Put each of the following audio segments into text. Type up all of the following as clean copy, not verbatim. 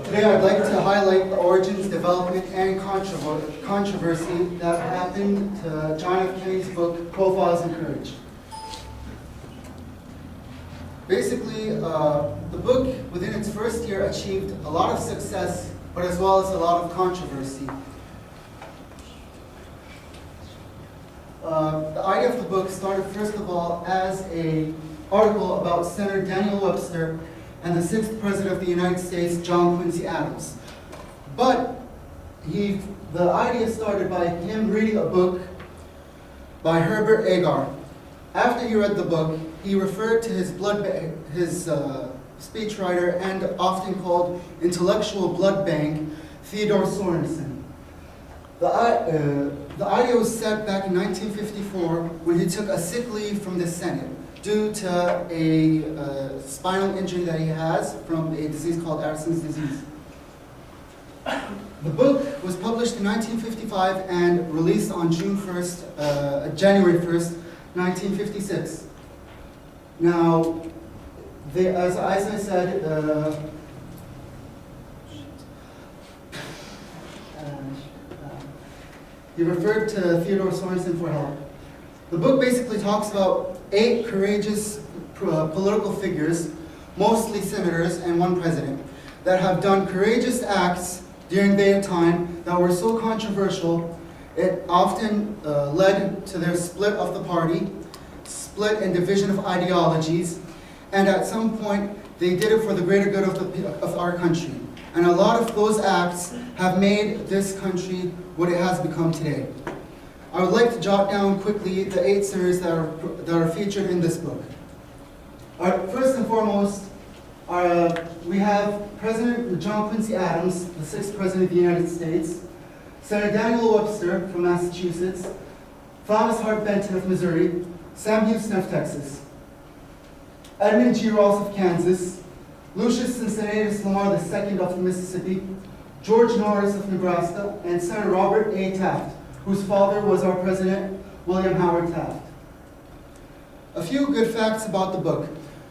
Today I'd like to highlight the origins, development, and controversy that happened to John F. Kennedy's book, Profiles in Courage. Basically, the book, within its first year, achieved a lot of success, but as well as a lot of controversy. The idea of the book started, first of all, as an article about Senator Daniel Webster and the 6th President of the United States, John Quincy Adams. But the idea started by him reading a book by Herbert Agar. After he read the book, he referred to his speechwriter and often called intellectual blood bank, Theodore Sorensen. The idea was set back in 1954 when he took a sick leave from the Senate due to a spinal injury that he has from a disease called Addison's disease. The book was published in 1955 and released on January 1st, 1956. Now, as I said, he referred to Theodore Sorensen for help. The book basically talks about 8 courageous political figures, mostly senators and 1 president, that have done courageous acts during their time that were so controversial, it often led to their split of the party, split and division of ideologies, and at some point they did it for the greater good of our country. And a lot of those acts have made this country what it has become today. I would like to jot down quickly the 8 senators that are featured in this book. First and foremost, we have President John Quincy Adams, the 6th President of the United States, Senator Daniel Webster from Massachusetts, Thomas Hart Benton of Missouri, Sam Houston of Texas, Edmund G. Ross of Kansas, Lucius Cincinnatus Lamar II of Mississippi, George Norris of Nebraska, and Senator Robert A. Taft, whose father was our President, William Howard Taft. A few good facts about the book.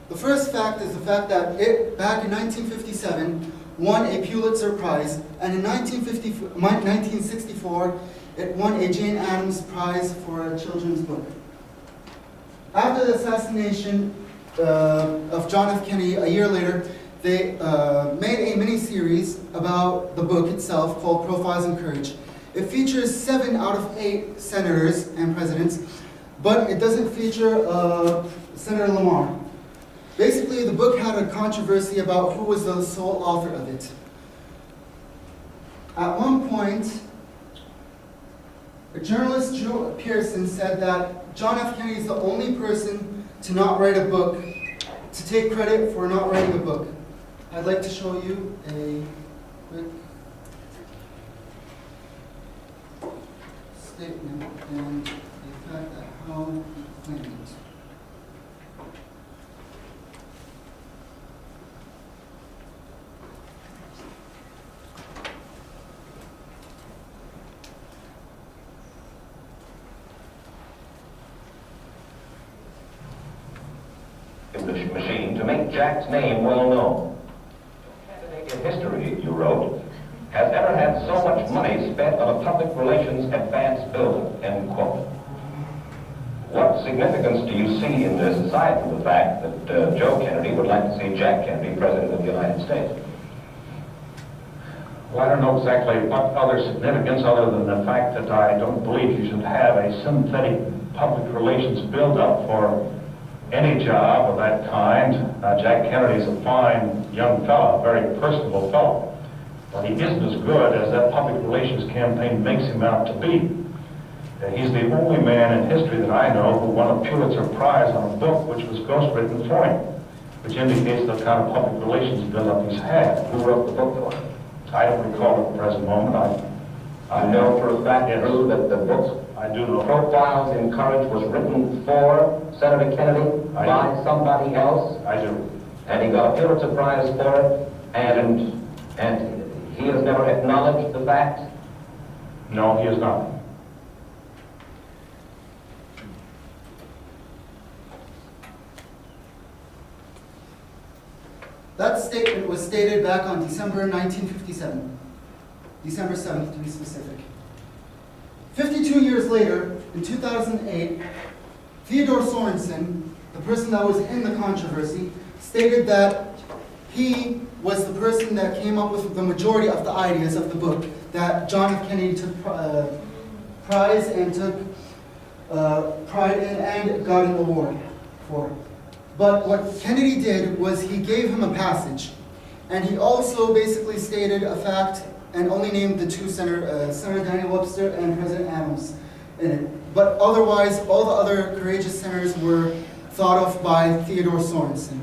The first fact is the fact that it, back in 1957, won a Pulitzer Prize, and in 1964, it won a Jane Addams Prize for a children's book. After the assassination of John F. Kennedy, a year later, they made a mini-series about the book itself called Profiles in Courage. It features 7 out of 8 senators and presidents, but it doesn't feature Senator Lamar. Basically, the book had a controversy about who was the sole author of it. At one point, journalist Drew Pearson said that John F. Kennedy is the only person to not write a book, to take credit for not writing a book. I'd like to show you a quick statement and the fact that how he claimed it. Machine to make Jack's name well known. No candidate in history, you wrote, has ever had so much money spent on a public relations advance building, end quote. What significance do you see in this, aside from the fact that Joe Kennedy would like to see Jack Kennedy President of the United States? Well, I don't know exactly what other significance other than the fact that I don't believe you should have a synthetic public relations build-up for any job of that kind. Jack Kennedy is a fine young fellow, a very personable fellow, but he isn't as good as that public relations campaign makes him out to be. He's the only man in history that I know who won a Pulitzer Prize on a book which was ghostwritten for him, which indicates the kind of public relations build-up he's had. Who wrote the book, though? I don't recall at the present moment. I know for a fact, Yes. Drew, that the book I do know. Profiles in Courage was written for Senator Kennedy by somebody else, I do. and he got a Pulitzer Prize for it, and he has never acknowledged the fact. No, he is not. That statement was stated back on December 1957. December 7th, to be specific. 52 years later, in 2008, Theodore Sorensen, the person that was in the controversy, stated that he was the person that came up with the majority of the ideas of the book that John F. Kennedy took prize and took pride in and got an award for. But what Kennedy did was he gave him a passage, and he also basically stated a fact and only named the two Senator Daniel Webster and President Adams in it. But otherwise, all the other courageous senators were thought of by Theodore Sorensen.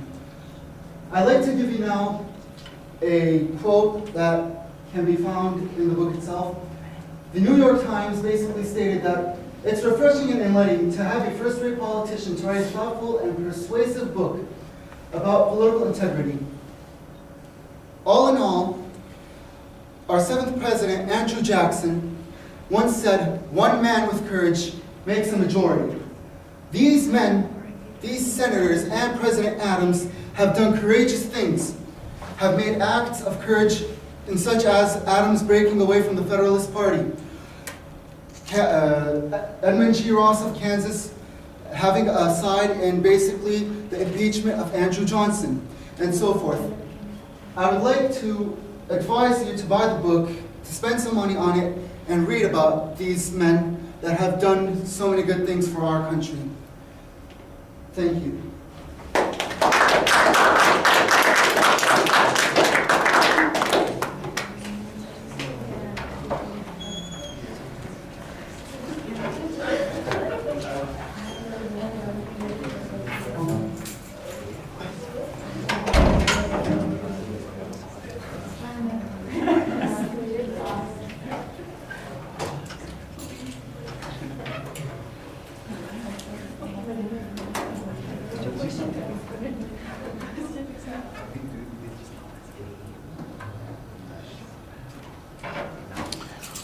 I'd like to give you now a quote that can be found in the book itself. The New York Times basically stated that it's refreshing and enlightening to have a first-rate politician to write a thoughtful and persuasive book about political integrity. All in all, our 7th president, Andrew Jackson, once said, "One man with courage makes a majority." These men, these senators, and President Adams have done courageous things, have made acts of courage in such as Adams breaking away from the Federalist Party, Edmund G. Ross of Kansas having a side in basically the impeachment of Andrew Johnson, and so forth. I would like to advise you to buy the book, to spend some money on it, and read about these men that have done so many good things for our country. Thank you.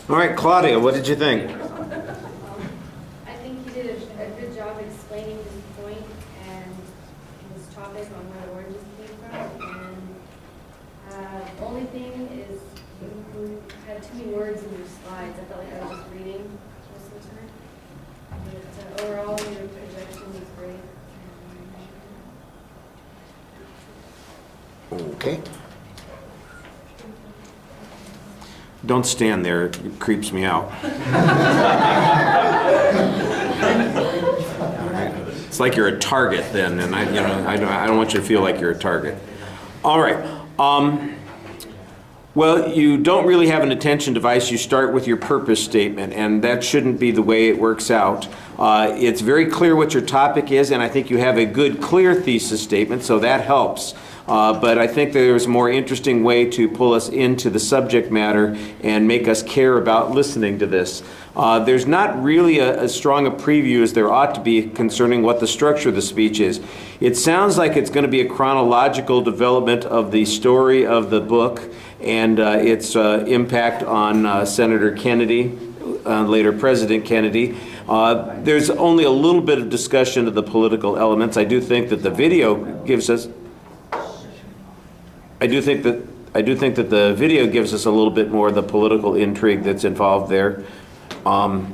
All right, Claudia, what did you think? I think he did a good job explaining his point and his topic on where oranges came from. And the only thing is you had too many words in your slides. I felt like I was just reading most of the time. But overall, your projection was great. Okay. Don't stand there, it creeps me out. All right. It's like you're a target then, and I don't want you to feel like you're a target. All right. Well, you don't really have an attention device. You start with your purpose statement, and that shouldn't be the way it works out. It's very clear what your topic is, and I think you have a good, clear thesis statement, so that helps. But I think there's a more interesting way to pull us into the subject matter and make us care about listening to this. There's not really as strong a preview as there ought to be concerning what the structure of the speech is. It sounds like it's going to be a chronological development of the story of the book and its impact on Senator Kennedy, later President Kennedy. There's only a little bit of discussion of the political elements. I do think that the video gives us I do think that the video gives us a little bit more of the political intrigue that's involved there. And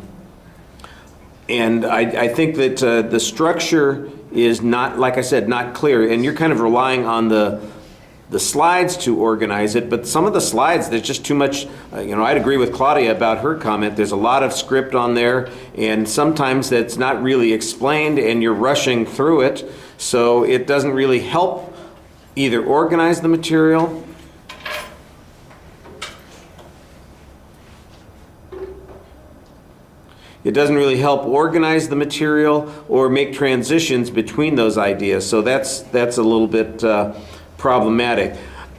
I think that the structure is not, like I said, not clear, and you're kind of relying on the slides to organize it, but some of the slides, there's just too much, I'd agree with Claudia about her comment. There's a lot of script on there, and sometimes that's not really explained, and you're rushing through it, so it doesn't really help either organize the material or make transitions between those ideas. So that's a little bit problematic.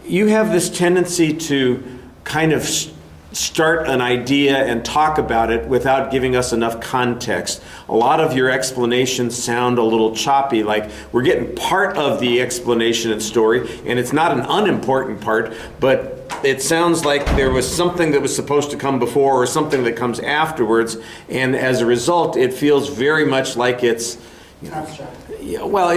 You have this tendency to kind of start an idea and talk about it without giving us enough context. A lot of your explanations sound a little choppy, like we're getting part of the explanation and story, and it's not an unimportant part, but it sounds like there was something that was supposed to come before or something that comes afterwards, and as a result, it feels very much like it's, Abstract. well,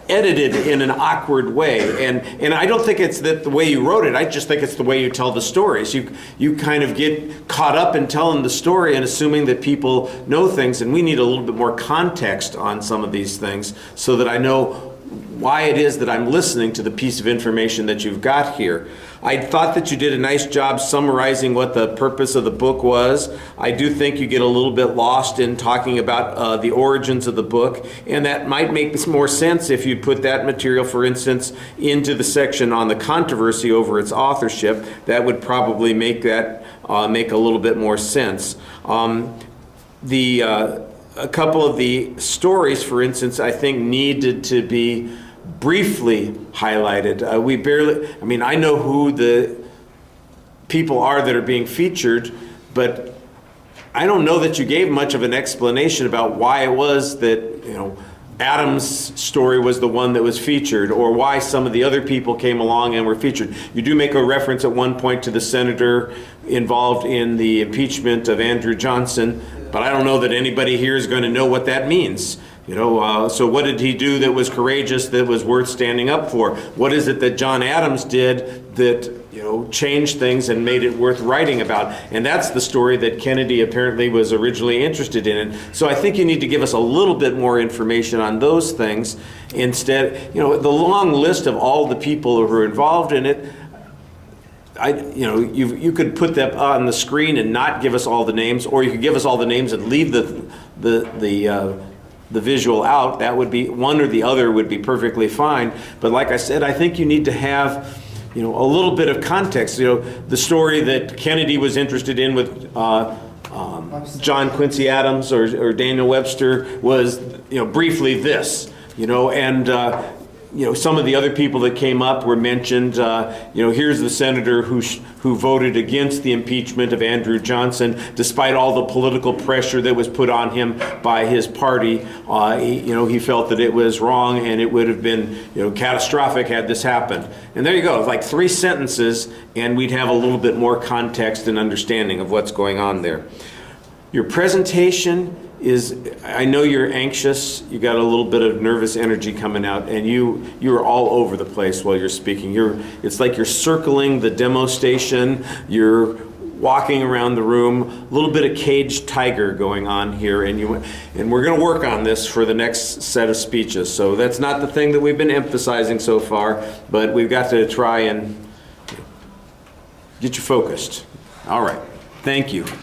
edited in an awkward way. And I don't think it's that the way you wrote it, I just think it's the way you tell the stories. You kind of get caught up in telling the story and assuming that people know things, and we need a little bit more context on some of these things so that I know why it is that I'm listening to the piece of information that you've got here. I thought that you did a nice job summarizing what the purpose of the book was. I do think you get a little bit lost in talking about the origins of the book, and that might make more sense if you put that material, for instance, into the section on the controversy over its authorship. That would probably make that make a little bit more sense. A couple of the stories, for instance, I think needed to be briefly highlighted. I know who the people are that are being featured, but I don't know that you gave much of an explanation about why it was that, Adam's story was the one that was featured, or why some of the other people came along and were featured. You do make a reference at one point to the senator involved in the impeachment of Andrew Johnson, but I don't know that anybody here is going to know what that means. So what did he do that was courageous, that was worth standing up for? What is it that John Adams did that, changed things and made it worth writing about? And that's the story that Kennedy apparently was originally interested in. And so I think you need to give us a little bit more information on those things. Instead, the long list of all the people who are involved in it, you could put that on the screen and not give us all the names, or you could give us all the names and leave the visual out. That would be, one or the other would be perfectly fine. But like I said, I think you need to have a little bit of context. The story that Kennedy was interested in with John Quincy Adams or Daniel Webster was briefly this, and some of the other people that came up were mentioned. Here's the senator who voted against the impeachment of Andrew Johnson, despite all the political pressure that was put on him by his party. He felt that it was wrong and it would have been catastrophic had this happened. And there you go, like 3 sentences, and we'd have a little bit more context and understanding of what's going on there. Your presentation is, I know you're anxious, you got a little bit of nervous energy coming out, and you're all over the place while you're speaking. It's like you're circling the demo station, you're walking around the room, a little bit of caged tiger going on here, and we're going to work on this for the next set of speeches. So that's not the thing that we've been emphasizing so far, but we've got to try and get you focused. All right, thank you.